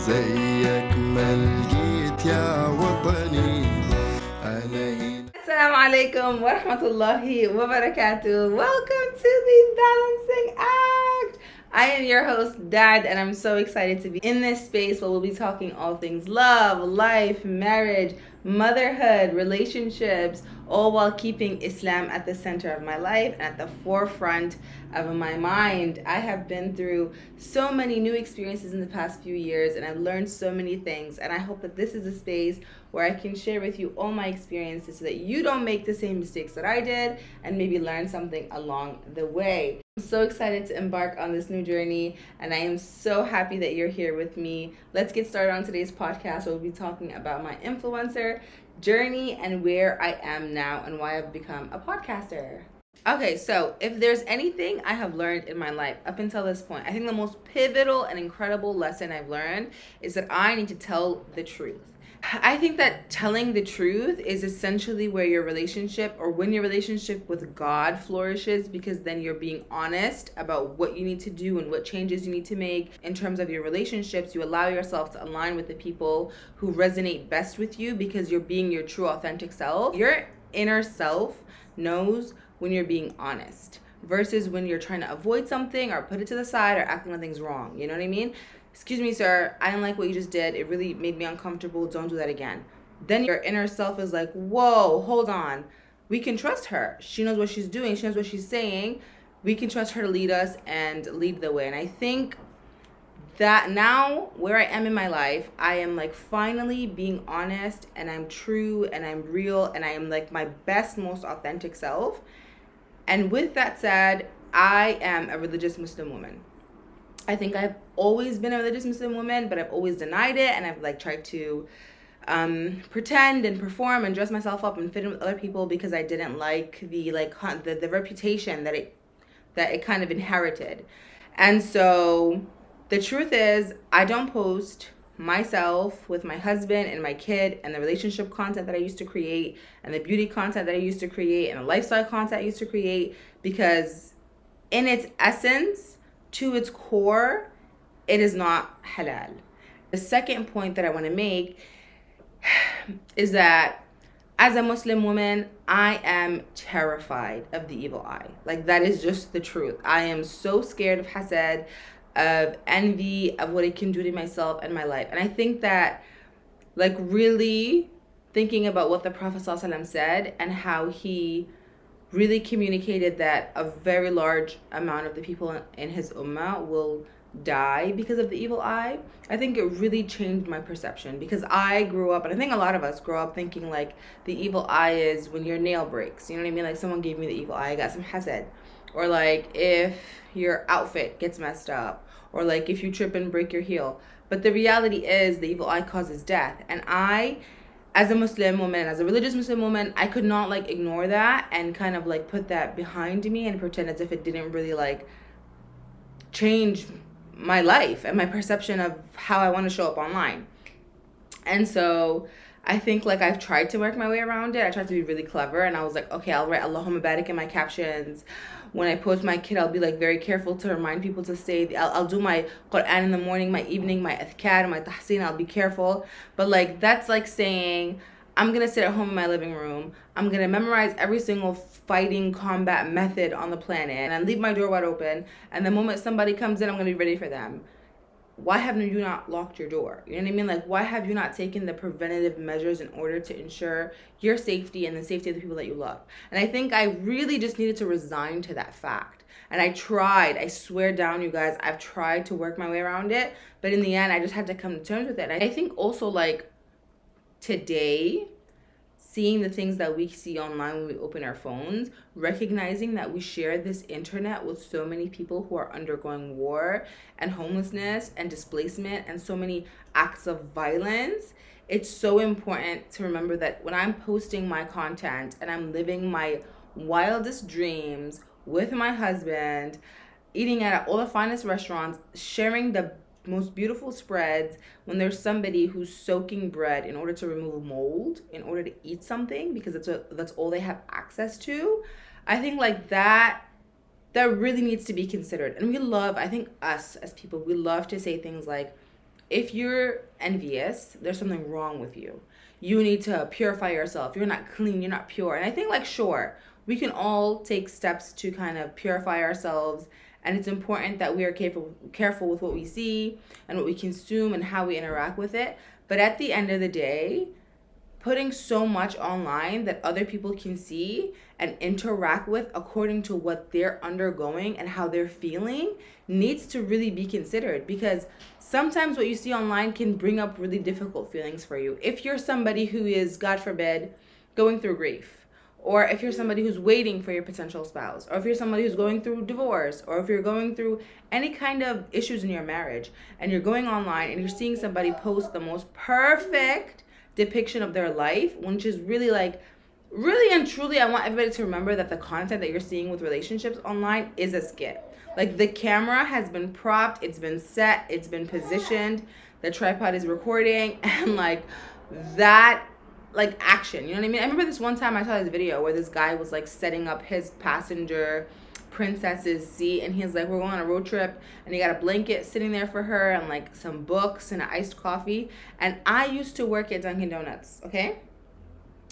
زيك ما لقيت يا وطني أنا هنا. Assalamu alaikum wa rahmatullahi wa barakatuh. Welcome to the Balancing Act. I am your host, Dad, and I'm so excited to be in this space where we'll be talking all things love, life, marriage, motherhood, relationships, all while keeping Islam at the center of my life and at the forefront of my mind. I have been through so many new experiences in the past few years, and I've learned so many things, and I hope that this is a space where I can share with you all my experiences so that you don't make the same mistakes that I did and maybe learn something along the way. I'm so excited to embark on this new journey, and I am so happy that you're here with me. Let's get started on today's podcast. We'll be talking about my influencer journey and where I am now and why I've become a podcaster. Okay, so if there's anything I have learned in my life up until this point, I think the most pivotal and incredible lesson I've learned is that I need to tell the truth. I think that telling the truth is essentially where your relationship, or when your relationship with God flourishes, because then you're being honest about what you need to do and what changes you need to make in terms of your relationships. You allow yourself to align with the people who resonate best with you because you're being your true authentic self. Your inner self knows when you're being honest versus when you're trying to avoid something or put it to the side or acting like things wrong. You know what I mean? Excuse me, sir, I didn't like what you just did. It really made me uncomfortable. Don't do that again. Then your inner self is like, whoa, hold on. We can trust her. She knows what she's doing. She knows what she's saying. We can trust her to lead us and lead the way. And I think that now where I am in my life, I am like finally being honest, and I'm true and I'm real and I am like my best, most authentic self. And with that said, I am a religious Muslim woman. I think I've always been a religious Muslim woman, but I've always denied it, and I've like tried to pretend and perform and dress myself up and fit in with other people because I didn't like the reputation that it kind of inherited. And so the truth is, I don't post myself with my husband and my kid and the relationship content that I used to create and the beauty content that I used to create and the lifestyle content I used to create because in its essence, to its core, it is not halal. The second point that I want to make is that as a Muslim woman, I am terrified of the evil eye. Like, that is just the truth. I am so scared of hasad, of envy, of what it can do to myself and my life. And I think that, like, really thinking about what the Prophet ﷺ said and how he really communicated that a very large amount of the people in his ummah will die because of the evil eye. I think it really changed my perception because I grew up, and I think a lot of us grow up thinking like the evil eye is when your nail breaks. You know what I mean? Like someone gave me the evil eye, I got some hasad. Or like if your outfit gets messed up, or like if you trip and break your heel. But the reality is the evil eye causes death. And I, as a Muslim woman, as a religious Muslim woman, I could not like ignore that and kind of like put that behind me and pretend as if it didn't really like change my life and my perception of how I want to show up online. And so I think like I've tried to work my way around it. I tried to be really clever, and I was like, okay, I'll write Allahumma barik in my captions. When I post my kid, I'll be like very careful to remind people to say, I'll do my Quran in the morning, my evening, my adhkar, my tahsin, I'll be careful. But like, that's like saying, I'm going to sit at home in my living room. I'm going to memorize every single fighting combat method on the planet and I leave my door wide open. And the moment somebody comes in, I'm going to be ready for them. Why haven't you not locked your door? You know what I mean? Like, why have you not taken the preventative measures in order to ensure your safety and the safety of the people that you love? And I think I really just needed to resign to that fact. And I tried, I swear down, you guys, I've tried to work my way around it. But in the end, I just had to come to terms with it. And I think also like today, seeing the things that we see online when we open our phones, recognizing that we share this internet with so many people who are undergoing war and homelessness and displacement and so many acts of violence, it's so important to remember that when I'm posting my content and I'm living my wildest dreams with my husband, eating at all the finest restaurants, sharing the most beautiful spreads, when there's somebody who's soaking bread in order to remove mold, in order to eat something, because that's all they have access to, I think like that really needs to be considered. And we love, I think us as people, we love to say things like, If you're envious, there's something wrong with you. You need to purify yourself. You're not clean, you're not pure. And I think, like, sure, we can all take steps to kind of purify ourselves. And it's important that we are careful with what we see and what we consume and how we interact with it. But at the end of the day, putting so much online that other people can see and interact with according to what they're undergoing and how they're feeling needs to really be considered, because sometimes what you see online can bring up really difficult feelings for you. If you're somebody who is, God forbid, going through grief, or if you're somebody who's waiting for your potential spouse, or if you're somebody who's going through divorce, or if you're going through any kind of issues in your marriage, and you're going online and you're seeing somebody post the most perfect depiction of their life, which is really, like, really and truly, I want everybody to remember that the content that you're seeing with relationships online is a skit. Like, the camera has been propped, it's been set, it's been positioned, the tripod is recording, and like that, like, action, you know what I mean? I remember this one time I saw this video where this guy was like setting up his passenger princess's seat, and he's like, we're going on a road trip, and he got a blanket sitting there for her and like some books and an iced coffee. And I used to work at Dunkin' Donuts, okay?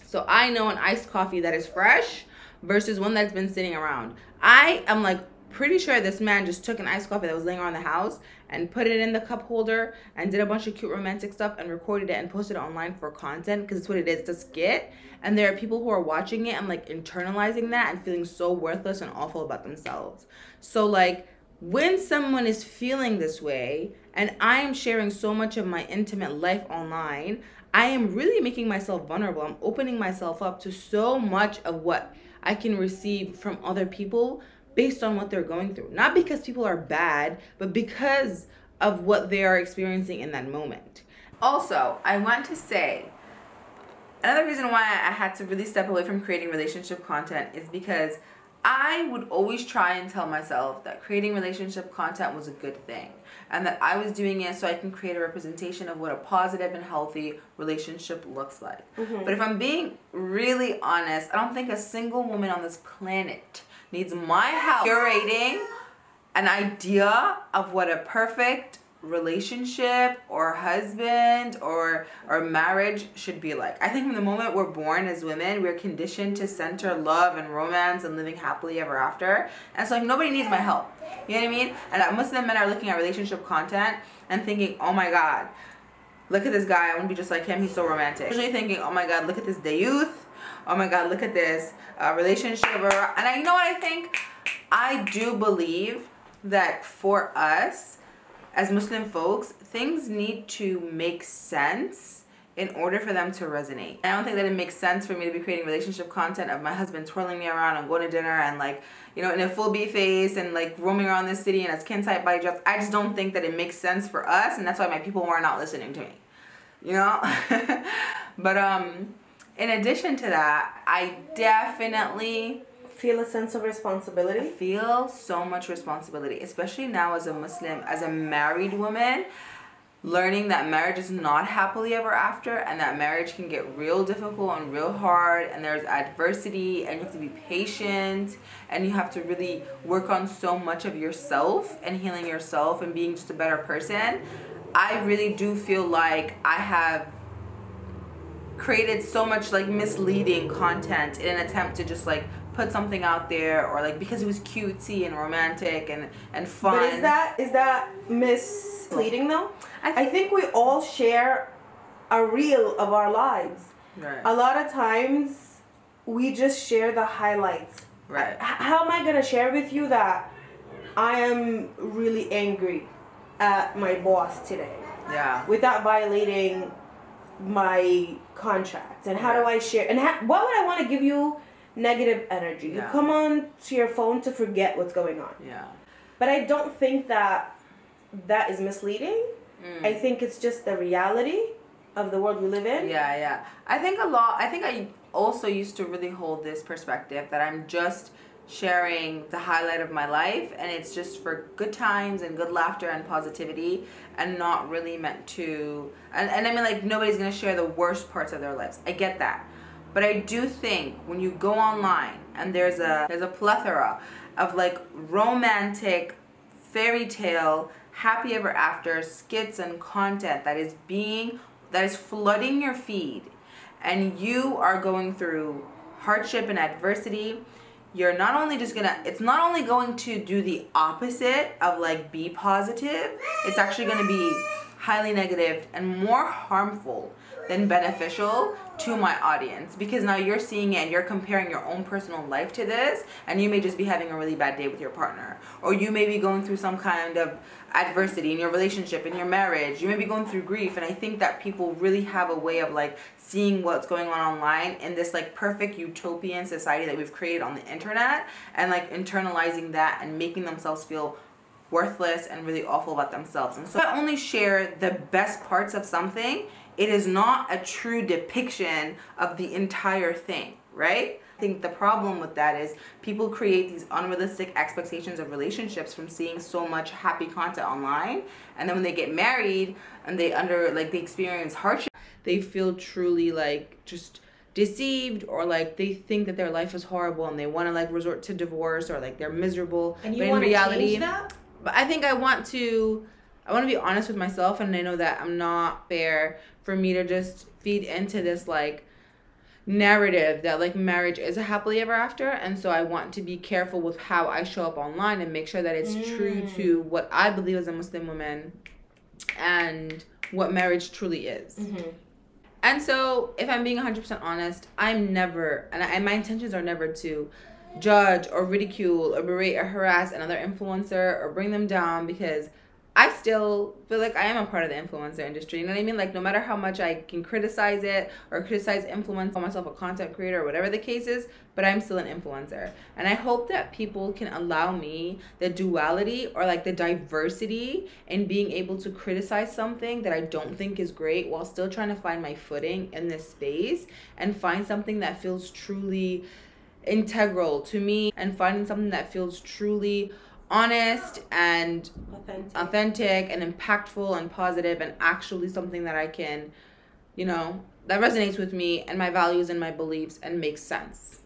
So I know an iced coffee that is fresh versus one that's been sitting around. I am like pretty sure this man just took an iced coffee that was laying around the house and put it in the cup holder and did a bunch of cute romantic stuff and recorded it and posted it online for content, because it's what it is, it's a skit. And there are people who are watching it and like internalizing that and feeling so worthless and awful about themselves. So like, when someone is feeling this way and I am sharing so much of my intimate life online, I am really making myself vulnerable. I'm opening myself up to so much of what I can receive from other people based on what they're going through. Not because people are bad, but because of what they are experiencing in that moment. Also, I want to say, another reason why I had to really step away from creating relationship content is because I would always try and tell myself that creating relationship content was a good thing, and that I was doing it so I can create a representation of what a positive and healthy relationship looks like. But if I'm being really honest, I don't think a single woman on this planet needs my help curating an idea of what a perfect relationship or husband or marriage should be like. I think from the moment we're born as women, we're conditioned to center love and romance and living happily ever after. And so like, nobody needs my help. You know what I mean? And Muslim men are looking at relationship content and thinking, oh my God, look at this guy, I want to be just like him, he's so romantic. Usually thinking, oh my God, look at this youth. Oh my God, look at this relationship. And I know what I think. I do believe that for us as Muslim folks, things need to make sense in order for them to resonate. I don't think that it makes sense for me to be creating relationship content of my husband twirling me around and going to dinner and like, you know, in a full B face and like roaming around the city in a skin tight body dress. I just don't think that it makes sense for us, and that's why my people are not listening to me. You know? But in addition to that, I definitely feel a sense of responsibility. I feel so much responsibility, especially now as a Muslim, as a married woman, learning that marriage is not happily ever after, and that marriage can get real difficult and real hard, and there's adversity, and you have to be patient, and you have to really work on so much of yourself and healing yourself and being just a better person. I really do feel like I have created so much like misleading content in an attempt to just like put something out there, or like because it was cutesy and romantic and fun. But is that misleading though? I think we all share a reel of our lives. Right. A lot of times we just share the highlights. Right. How am I gonna share with you that I am really angry at my boss today? Yeah. Without violating my contract? And how do I share? And why would I want to give you negative energy? Yeah. You come on to your phone to forget what's going on. Yeah. But I don't think that is misleading. I think it's just the reality of the world we live in. Yeah, yeah. I think I also used to really hold this perspective that I'm just sharing the highlight of my life, and it's just for good times and good laughter and positivity, and not really meant to, and I mean, like, nobody's gonna share the worst parts of their lives. I get that. But I do think when you go online and there's a plethora of like romantic, fairy tale, happy ever after skits and content that is flooding your feed, and you are going through hardship and adversity, you're not only just gonna, it's not only going to do the opposite of like be positive, it's actually gonna be highly negative and more harmful than beneficial to my audience, because now you're seeing it and you're comparing your own personal life to this, and you may just be having a really bad day with your partner, or you may be going through some kind of adversity in your relationship, in your marriage, you may be going through grief. And I think that people really have a way of like seeing what's going on online in this like perfect utopian society that we've created on the internet, and like internalizing that and making themselves feel worthless and really awful about themselves. And so I only share the best parts of something, it is not a true depiction of the entire thing, right? I think the problem with that is people create these unrealistic expectations of relationships from seeing so much happy content online, and then when they get married and they experience hardship, they feel truly like just deceived, or like they think that their life is horrible and they want to like resort to divorce, or like they're miserable. And you want to change that? But I think I want to be honest with myself, and I know that I'm not fair for me to just feed into this like narrative that like marriage is a happily ever after. And so I want to be careful with how I show up online and make sure that it's true to what I believe as a Muslim woman and what marriage truly is. And so if I'm being 100% honest, I'm never, and my intentions are never to judge or ridicule or berate or harass another influencer or bring them down, because I still feel like I am a part of the influencer industry. You know what I mean? Like, no matter how much I can criticize it or criticize influence, call myself a content creator or whatever the case is, but I'm still an influencer. And I hope that people can allow me the duality or like the diversity in being able to criticize something that I don't think is great while still trying to find my footing in this space and find something that feels truly integral to me, and finding something that feels truly honest and authentic and impactful and positive, and actually something that I can, you know, that resonates with me and my values and my beliefs and makes sense.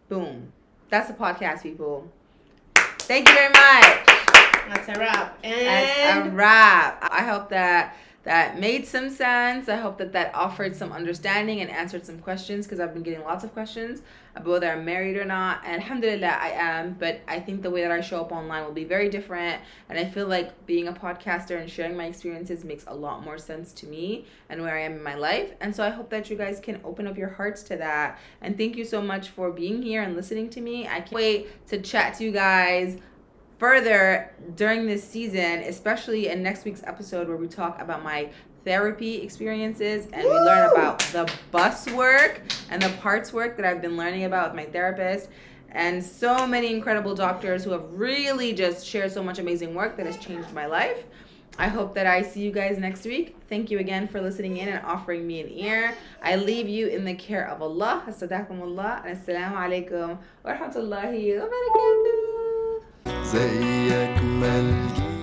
Boom. That's the podcast, people. Thank you very much. That's a wrap. That's a wrap. I hope that made some sense. I hope that offered some understanding and answered some questions, because I've been getting lots of questions about whether I'm married or not. And alhamdulillah, I am. But I think the way that I show up online will be very different. And I feel like being a podcaster and sharing my experiences makes a lot more sense to me and where I am in my life. And so I hope that you guys can open up your hearts to that. And thank you so much for being here and listening to me. I can't wait to chat to you guys further during this season, especially in next week's episode, where we talk about my therapy experiences and we learn about the bus work and the parts work that I've been learning about with my therapist, and so many incredible doctors who have really just shared so much amazing work that has changed my life. I hope that I see you guys next week. Thank you again for listening in and offering me an ear. I leave you in the care of Allah. Astagfirullah. And assalamu alaikum wa rahmatullahi wa barakatuh. زي أجمل جيل